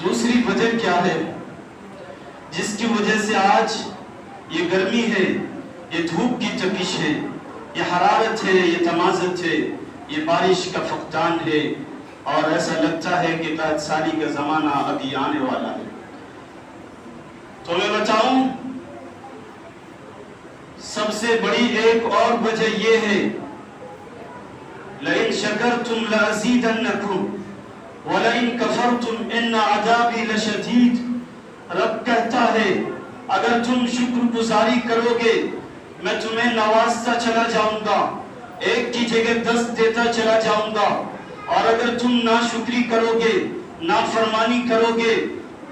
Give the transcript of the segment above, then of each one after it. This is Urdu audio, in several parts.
دوسری وجہ کیا ہے جس کی وجہ سے آج یہ گرمی ہے، یہ دھوپ کی تپش ہے، یہ حرارت ہے، یہ تمازت ہے، یہ بارش کا فقدان ہے، اور ایسا لگتا ہے کہ قحط سالی کا زمانہ ابھی آنے والا ہے؟ تو میں بتاؤں، سب سے بڑی ایک اور وجہ یہ ہے، لَإِن شَكَرْتُمْ لَأَزِيدَنَّكُمْ وَلَإِن كَفَرْتُمْ إِنَّ عَذَابِي لَشَدِيدٌ۔ رب کہتا ہے اگر تم شکر گزاری کرو گے میں تمہیں نوازتا چلا جاؤں گا، ایک کی جگہ 10 دیتا چلا جاؤں گا، اور اگر تم ناشکری کرو گے، نافرمانی کرو گے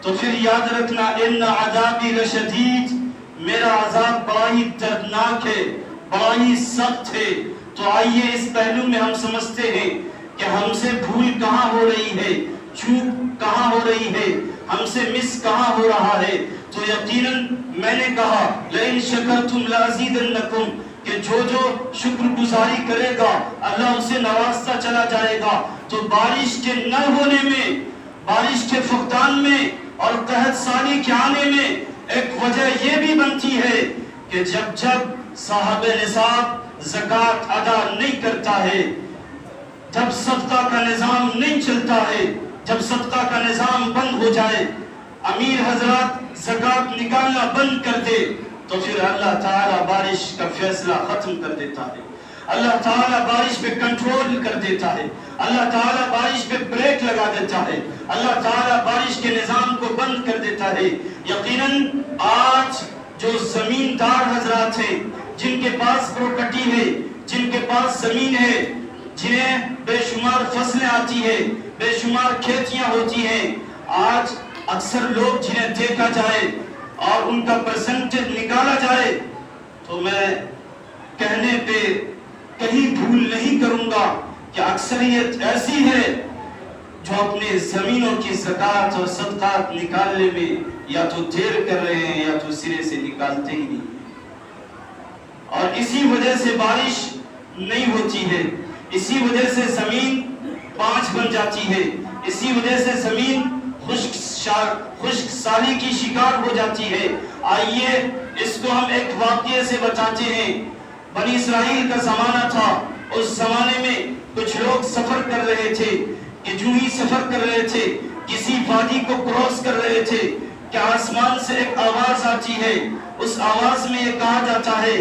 تو پھر یاد رکھنا ان عذابی لشدید، میرا عذاب بڑا ہی دردناک ہے، بڑا ہی سخت ہے۔ تو آئیے اس پہلو میں ہم سمجھتے ہیں کہ ہم سے بھول کہاں ہو رہی ہے، چوک کہاں ہو رہی ہے، ہم سے مس کہاں ہو رہا ہے۔ تو یقیناً میں نے کہا لَإِن شَكَرْتُمْ لَأَزِيدَنَّكُمْ کہ جو شکر گزاری کرے گا اللہ اسے نوازتا چلا جائے گا۔ تو بارش کے نہ ہونے میں، بارش کے فقدان میں اور قحط سالی کے آنے میں ایک وجہ یہ بھی بنتی ہے کہ جب صاحب نصاب زکوٰۃ ادا نہیں کرتا ہے، جب صدقہ کا نظام نہیں چلتا ہے، جب صدقہ کا نظام بند ہو جائے، امیر حضرات زکوٰۃ نکالنا بند کر دے، تو پھر اللہ تعالیٰ بارش کا فیصلہ ختم کر دیتا ہے، اللہ تعالیٰ بارش پہ کنٹرول کر دیتا ہے، اللہ تعالیٰ بارش پہ بریک لگا دیتا ہے، اللہ تعالیٰ بارش کے نظام کو بند کر دیتا ہے۔ یقیناً آج جو زمیندار حضرات ہیں، جن کے پاس پراپرٹی ہے، جن کے پاس زمین ہے، جنہیں بے شمار فصلیں آتی ہے، بے شمار کھیتیاں ہوتی ہیں، آج اکثر لوگ جنہیں دیکھا جائے اور ان کا پرسنٹیج نکالا جائے تو میں کہنے پہ کہیں بھول نہیں کروں گا کہ اکثریت ایسی ہے جو اپنے زمینوں کی زکوٰۃ اور صدقات نکالنے میں یا تو دیر کر رہے ہیں یا تو سرے سے نکالتے ہی نہیں، اور اسی وجہ سے بارش نہیں ہوتی ہے، اسی وجہ سے زمین پانچ بن جاتی ہے، اسی وجہ سے زمین خشک سالی کی شکار ہو جاتی ہے۔ آئیے اس کو ہم ایک واقعے سے بتاتے ہیں۔ بنی اسرائیل کا زمانہ تھا، اس زمانے میں کچھ لوگ سفر کر رہے تھے کہ جو ہی سفر کر رہے تھے، کسی وادی کو کراس کر رہے تھے کہ آسمان سے ایک آواز آتی ہے، اس آواز میں یہ کہا جاتا ہے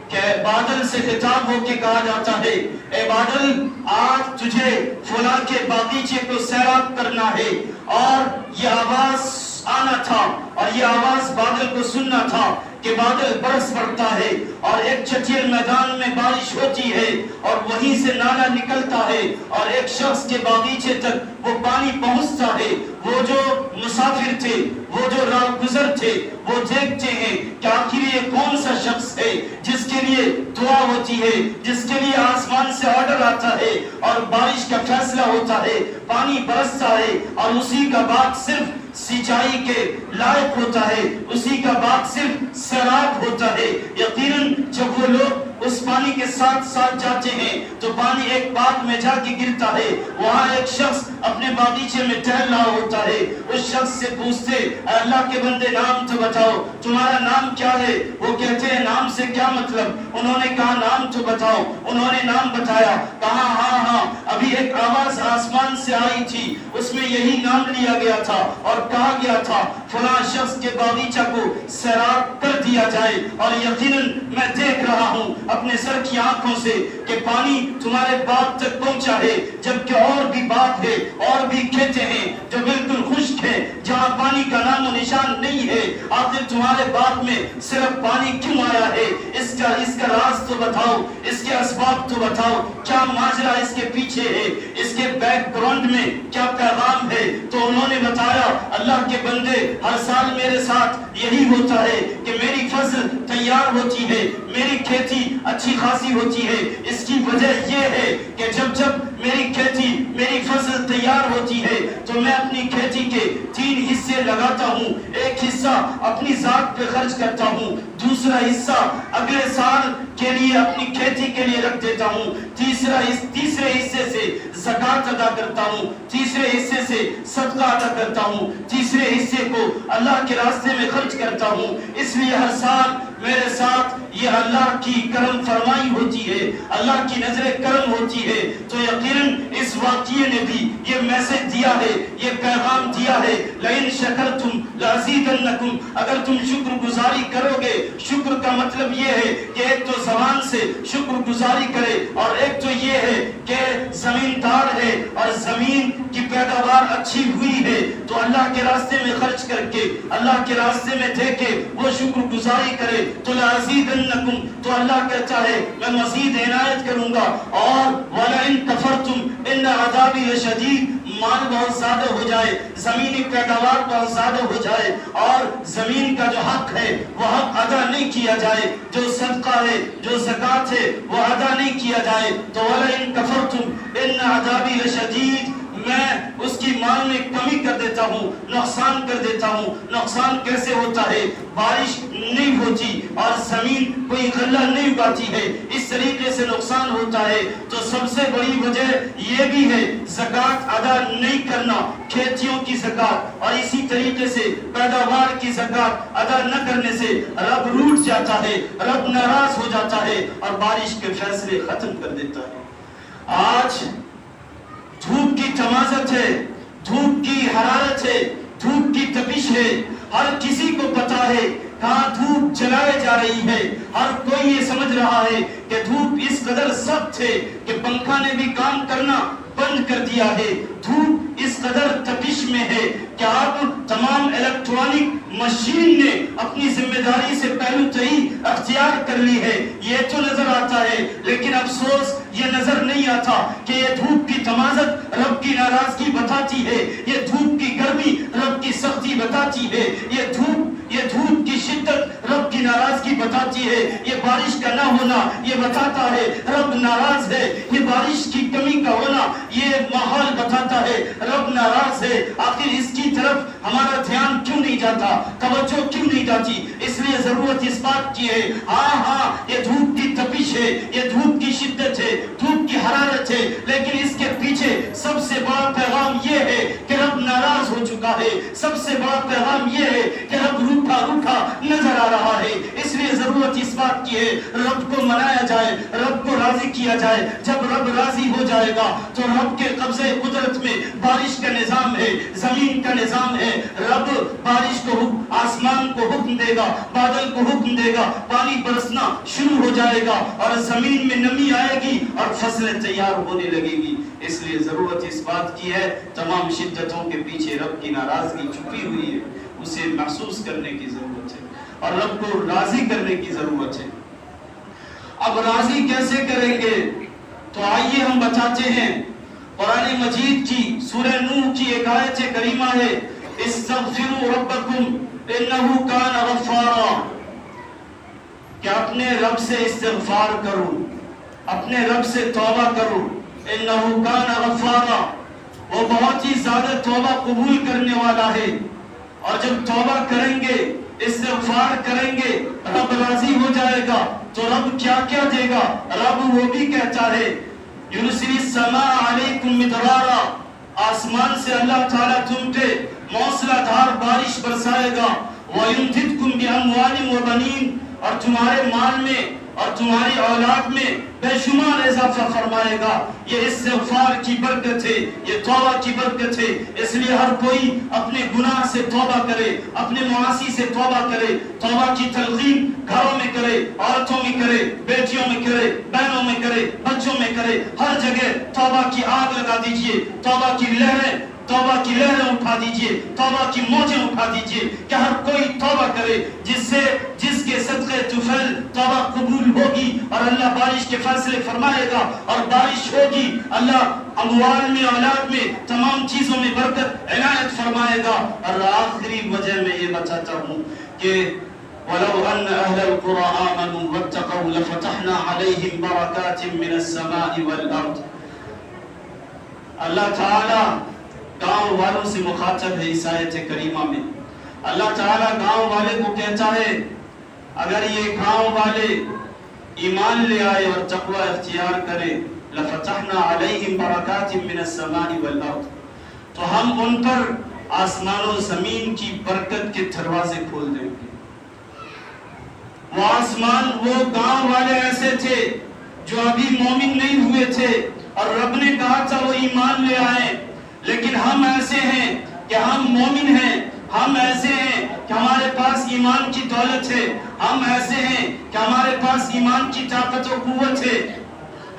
کہ بادل سے خطاب ہو کے کہا جاتا ہے، اے بادل آج تجھے فلاں کے باغیچے کو سیراب کرنا ہے، اور یہ آواز آنا تھا اور یہ آواز بادل کو سننا تھا کہ بادل برس پڑتا ہے اور ایک چٹیل میدان میں بارش ہوتی ہے اور وہیں سے نالا نکلتا ہے اور ایک شخص کے باغیچے تک وہ پانی پہنچتا ہے۔ وہ جو مسافر تھے، وہ جو راہ گزر تھے، وہ دیکھتے ہیں کہ آخر یہ کون سا شخص ہے جس کے لیے دعا ہوتی ہے، جس کے لیے آسمان سے آرڈر آتا ہے اور بارش کا فیصلہ ہوتا ہے، پانی برستا ہے، اور اسی کا باغ صرف سینچائی کے لائق ہوتا ہے، اسی کا باغ صرف سیراب ہوتا ہے۔ یقیناً جب وہ لوگ اس پانی کے ساتھ ساتھ جاتے ہیں تو پانی ایک باغ میں جا کے گرتا ہے، وہاں ایک شخص اپنے باغیچے میں ٹہل رہا ہوتا ہے، اس شخص سے پوچھتے اے اللہ کے بندے نام تو بتاؤ، تمہارا نام کیا ہے؟ وہ کہتے ہیں نام سے کیا مطلب؟ انہوں نے کہا نام تو بتاؤ، انہوں نے نام بتایا، کہا ہاں ابھی ایک آواز آسمان سے آئی تھی، اس میں یہی نام لیا گیا تھا اور کہا گیا تھا فلاں شخص کے باغیچہ کو سیراب کر دیا جائے، اور یقیناً میں دیکھ رہا ہوں اپنے سر کی آنکھوں سے کہ پانی تمہارے باغ تک پہنچا ہے، جبکہ اور بھی باغ ہے، اور بھی کھیتیں ہیں جو بالکل خشک ہے، جہاں پانی کا نام و نشان نہیں ہے۔ آخر تمہارے باغ میں صرف پانی کیوں آیا ہے؟ اس کا راز تو بتاؤ، اس کے اسباب تو بتاؤ، کیا ماجرا اس کے پیچھے ہے، اس کے بیک گراؤنڈ میں کیا پیغام ہے؟ تو انہوں نے بتایا اللہ کے بندے ہر سال میرے ساتھ یہی ہوتا ہے کہ میری فصل تیار ہوتی ہے، میری کھیتی اچھی خاصی ہوتی ہے، اس کی وجہ یہ ہے کہ جب میری کھیتی میری فصل تیار ہوتی ہے تو میں اپنی کھیتی کے 3 حصے لگاتا ہوں. ایک حصہ اپنی ذات پہ خرچ کرتا ہوں, دوسرا حصہ اگلے سال کے لیے اپنی کھیتی کے لیے رکھ دیتا ہوں, تیسرے حصے سے زکوٰۃ ادا کرتا ہوں, تیسرے حصے سے صدقہ ادا کرتا ہوں, تیسرے حصے کو اللہ کے راستے میں خرچ کرتا ہوں. اس لیے ہر سال میرے ساتھ یہ اللہ کی کرم فرمائی ہوتی ہے, اللہ کی نظر کرم ہوتی ہے. تو یقیناً اس واقعے نے بھی یہ میسج دیا ہے, یہ پیغام دیا ہے, لئن شکرتم لازیدنکم, اگر تم شکر گزاری کرو گے. شکر کا مطلب یہ ہے کہ ایک تو زبان سے شکر گزاری کرے, اور ایک تو یہ ہے کہ زمیندار ہے اور زمین کی پیداوار اچھی ہوئی ہے تو اللہ کے راستے میں خرچ کر کے, اللہ کے راستے میں دے کے وہ شکر گزاری کرے تو لازیدنکم, تو اللہ کہتا ہے میں مزید عنایت کروں گا. اور وَلَئِن كَفَرْتُمْ إِنَّ عَذَابِي لَشَدِيدٌ, مال بہت زیادہ ہو جائے, زمینی پیداوار بہت زیادہ ہو جائے اور زمین کا جو حق ہے وہ حق ادا نہیں کیا جائے, جو صدقہ ہے جو زکوٰۃ ہے وہ ادا نہیں کیا جائے, تو وَلَئِن كَفَرْتُمْ إِنَّ عَذَابِي لَشَدِيدٌ, میں اس کی مال میں کمی کر دیتا ہوں, نقصان کر دیتا ہوں. نقصان کیسے ہوتا ہے؟ بارش نہیں ہوتی اور زمین کوئی غلہ نہیں اگاتی ہے, اس طریقے سے نقصان ہوتا ہے. تو سب سے بڑی وجہ یہ بھی ہے زکوٰۃ ادا نہیں کرنا, کھیتیوں کی زکوٰۃ, اور اسی طریقے سے پیداوار کی زکوٰۃ ادا نہ کرنے سے رب روٹھ جاتا ہے, رب ناراض ہو جاتا ہے اور بارش کے فیصلے ختم کر دیتا ہے. آج دھوپ کی تمازت ہے, دھوپ کی حرارت ہے, دھوپ کی تپش ہے, ہر کسی کو پتا ہے کہاں دھوپ جلائے جا رہی ہے. ہر کوئی یہ سمجھ رہا ہے کہ دھوپ اس قدر سخت ہے کہ پنکھا نے بھی کام کرنا بند کر دیا ہے. دھوپ اس قدر تپش میں ہے کہ اب تمام الیکٹرانک مشین نے اپنی ذمہ داری سے پہلو تہی اختیار کر لی ہے. یہ تو نظر آتا ہے لیکن افسوس یہ نظر نہیں آتا کہ یہ دھوپ کی تمازت رب کی ناراضگی بتاتی ہے, یہ دھوپ کی گرمی رب کی سختی بتاتی ہے, یہ دھوپ کی شدت رب کی ناراضگی بتاتی ہے, یہ بارش کا نہ ہونا یہ بتاتا ہے رب ناراض ہے, یہ بارش کی کمی کا ہونا یہ ماحول بتاتا ہے رب ناراض ہے. آخر اس کی طرف ہمارا دھیان کیوں نہیں جاتا, توجہ کیوں نہیں جاتی؟ اس لیے ضرورت اس بات کی ہے, ہاں یہ دھوپ کی تپش ہے, یہ دھوپ کی شدت ہے, دھوپ کی حرارت ہے, لیکن اس کے پیچھے سب سے بڑا پیغام یہ ہے کہ رب ناراض ہو چکا ہے. سب سے بڑا پیغام یہ ہے کہ رب روٹھا نظر آ رہا ہے. اس لیے ضرورت اس بات کی ہے رب کو منایا جائے, رب کو راضی کیا جائے. جب رب راضی ہو جائے گا تو رب کے قبضے قدرت میں بارش کا نظام ہے, زمین کا نظام ہے. رب بارش کو آسمان کو حکم دے گا, بادل کو حکم دے گا, پانی برسنا شروع ہو جائے گا اور زمین میں نمی آئے گی اور فصلیں تیار ہونے لگے گی. اس لیے ضرورت اس بات کی ہے, تمام شدتوں کے پیچھے رب کی ناراضگی چھپی ہوئی ہے, اسے محسوس کرنے کی ضرورت ہے اور رب کو راضی کرنے کی ضرورت ہے. اب راضی کیسے کریں گے؟ تو آئیے ہم بتاتے ہیں. قرآن مجید کی سورہ نوح کی ایک آیت کریمہ ہے, استغفروا ربکم انہ کان غفارا, کہ اپنے رب سے استغفار کرو, اپنے رب سے توبہ کرو. انہ کان غفارا, وہ بہت ہی زیادہ توبہ قبول کرنے والا ہے. اور جب توبہ کریں گے, استغفار کریں گے, رب راضی ہو جائے گا. تو رب کیا کیا دے گا؟ رب وہ بھی کہتا ہے یرسل السماء علیکم مدرارا, آسمان سے اللہ تعالیٰ تم پہ موسلا دھار بارش برسائے گا. وَيُمْدِدْكُمْ بِأَمْوَالٍ وَبَنِينَ, اور تمہارے مال میں اور تمہاری اولاد میں بے شمار اضافہ فرمائے گا. یہ استغفار کی برکت ہے, یہ توبہ کی برکت ہے. اس لیے ہر کوئی اپنے گناہ سے توبہ کرے, اپنے معاصی سے توبہ کرے. توبہ کی تلقین گھروں میں کرے, عورتوں میں کرے, بیٹیوں میں کرے, بہنوں میں کرے, بچوں میں کرے. ہر جگہ توبہ کی آگ لگا دیجئے, توبہ کی لہریں اٹھا دیجئے, توبہ کی موجیں اٹھا دیجئے, کہ ہر کوئی توبہ کرے جس کے صدقے طفیل توبہ قبول ہوگی اور اللہ بارش کے فیصلے فرمائے گا اور بارش ہوگی. اللہ اموال میں, اولاد میں, تمام چیزوں میں برکت عنایت فرمائے گا. اور آخری وجہ میں یہ بتاتا ہوں کہ وَلَوْ أَنَّ أَهْلَ الْقُرَىٰ آمَنُوا وَاتَّقَوْا لَفَتَحْنَا عَلَيْهِمْ بَرَكَاتٍ مِّنَ السَّمَاءِ وَالْأَرْضِ. اللہ تعالیٰ گاؤں والوں سے مخاطب ہے اس آیت کریمہ میں. اللہ تعالیٰ گاؤں والے کو کہتا ہے اگر یہ گاؤں والے ایمان لے آئے اور تقوی اختیار کرے لفتحنا علیہم برکات من السماء والارض، تو ہم ان پر آسمان و زمین کی برکت کے دروازے کھول دیں گے. وہ آسمان، وہ گاؤں والے ایسے تھے جو ابھی مومن نہیں ہوئے تھے اور رب نے کہا تھا وہ ایمان لے آئے، لیکن ہم ایسے ہیں کہ ہم مومن ہیں، ہم ایسے ہیں کہ ہمارے پاس ایمان کی دولت ہے، ہم ایسے ہیں کہ ہمارے پاس ایمان کی طاقت و قوت ہے،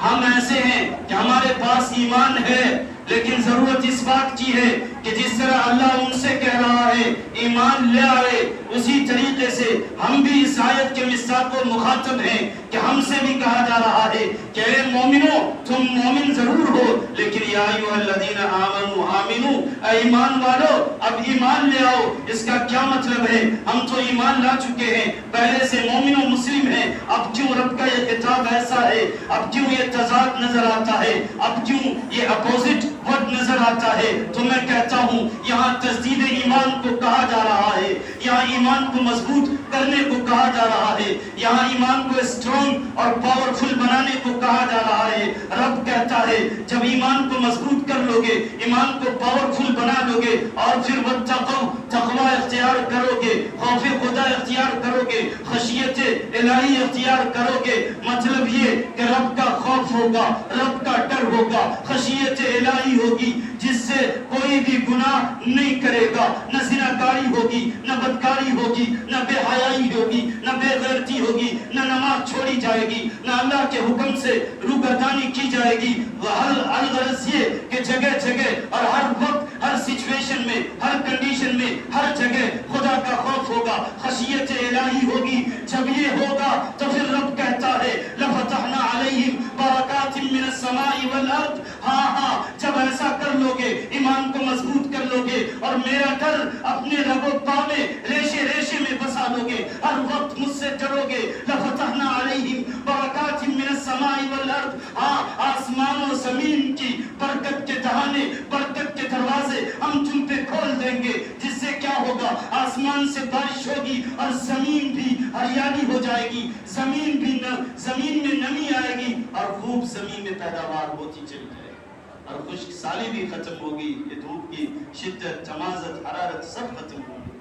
ہم ایسے ہیں کہ ہمارے پاس ایمان ہے، لیکن ضرورت اس بات کی ہے کہ جس طرح اللہ ان سے کہہ رہا ہے ایمان لے آئے، اسی طریقے سے ہم بھی اس آیت کے مصداق و مخاطب ہیں کہ ہم سے بھی کہا جا رہا ہے کہ اے مومنو تم مومن ضرور ہو، لیکن یا ایھا الذین آمنوا آمنو، اے ایمان والو اب ایمان لے آؤ. اس کا کیا مطلب ہے؟ ہم تو ایمان لا چکے ہیں، پہلے سے مومن و مسلم ہیں، اب کیوں رب کا یہ خطاب ایسا ہے؟ اب کیوں یہ تضاد نظر آتا ہے؟ اب کیوں یہ اپوزٹ ورڈ نظر آتا ہے؟ تو میں کہتا ہوں یہاں تجدید ایمان کو کہا جا رہا ہے، یہاں ایمان کو مضبوط کرنے کو کہا جا رہا ہے، یہاں ایمان کو اسٹرانگ اور پاورفل بنانے کو کہا جا رہا ہے. رب کہتا ہے جب ایمان کو مضبوط کر لو گے، ایمان کو پاورفل بنا لو گے اور پھر واتقوا، تقوی اختیار کرو گے، خوف خدا اختیار کرو گے، خشیت الہی اختیار کرو گے، مطلب یہ کہ رب کا خوف ہوگا، رب کا ڈر ہوگا، خشیت الہی ہوگی جس سے کوئی بھی گناہ نہیں کرے گا، نہ زناکاری ہوگی، نہ بدکاری ہوگی، نہ بے حیائی ہوگی، نہ بے غیرتی ہوگی، نہ نماز چھوڑی جائے گی، نہ اللہ کے حکم سے روگردانی کی جائے گی. الغرض یہ کہ جگہ جگہ اور ہر وقت، ہر سچویشن میں، ہر کنڈیشن میں، ہر جگہ خدا کا خوف ہوگا، خشیت الہی ہوگی. جب یہ ہوگا تو پھر رب کہتا ہے لفتحنا علیہم برکات من السماء والارض. ہاں جب ایسا کر لو گے، ایمان کو مضبوط کر لو گے اور میرا ڈر اپنے رگ و پا میں، ریشے ریشے میں بسا لو گے، ہر وقت مجھ سے ڈرو گے. لفتحنا علیہم برکات من السماء والارض، ہاں آسمان و زمین کی برکت کے دہانے، برکت کے دروازے ہم تم پہ کھول دیں گے، جس سے کیا ہوگا؟ آسمان سے بارش ہوگی اور زمین بھی ہریالی ہو جائے گی، زمین میں نمی آئے گی اور خوب زمین میں پیداوار ہوتی چلی جائے گی اور خشک سالی بھی ختم ہوگی. یہ دھوپ کی شدت، تمازت، حرارت سب ختم ہوگی.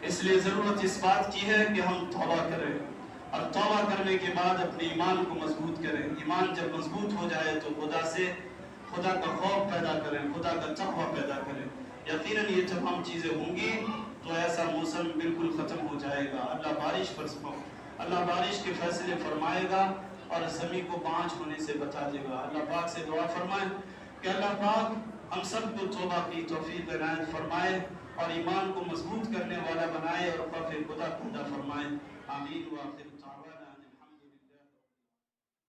اس لیے ضرورت اس بات کی ہے کہ ہم توبہ کریں اور توبہ کرنے کے بعد اپنے ایمان کو مضبوط کریں. ایمان جب مضبوط ہو جائے تو خدا کا خوف پیدا کریں، خدا کا تقوی پیدا کریں. یقیناً یہ تمام چیزیں ہوں گی تو ایسا موسم بالکل ختم ہو جائے گا. اللہ بارش کے فیصلے فرمائے گا اور زمین کو پانچ ہونے سے بتا دے گا. اللہ پاک سے دعا فرمائیں کہ اللہ پاک ہم سب کو توبہ کی توفیق عنایت فرمائے اور ایمان کو مضبوط کرنے والا بنائے اور خوف خدا پیدا فرمائے. آمین. وآخر دعوانا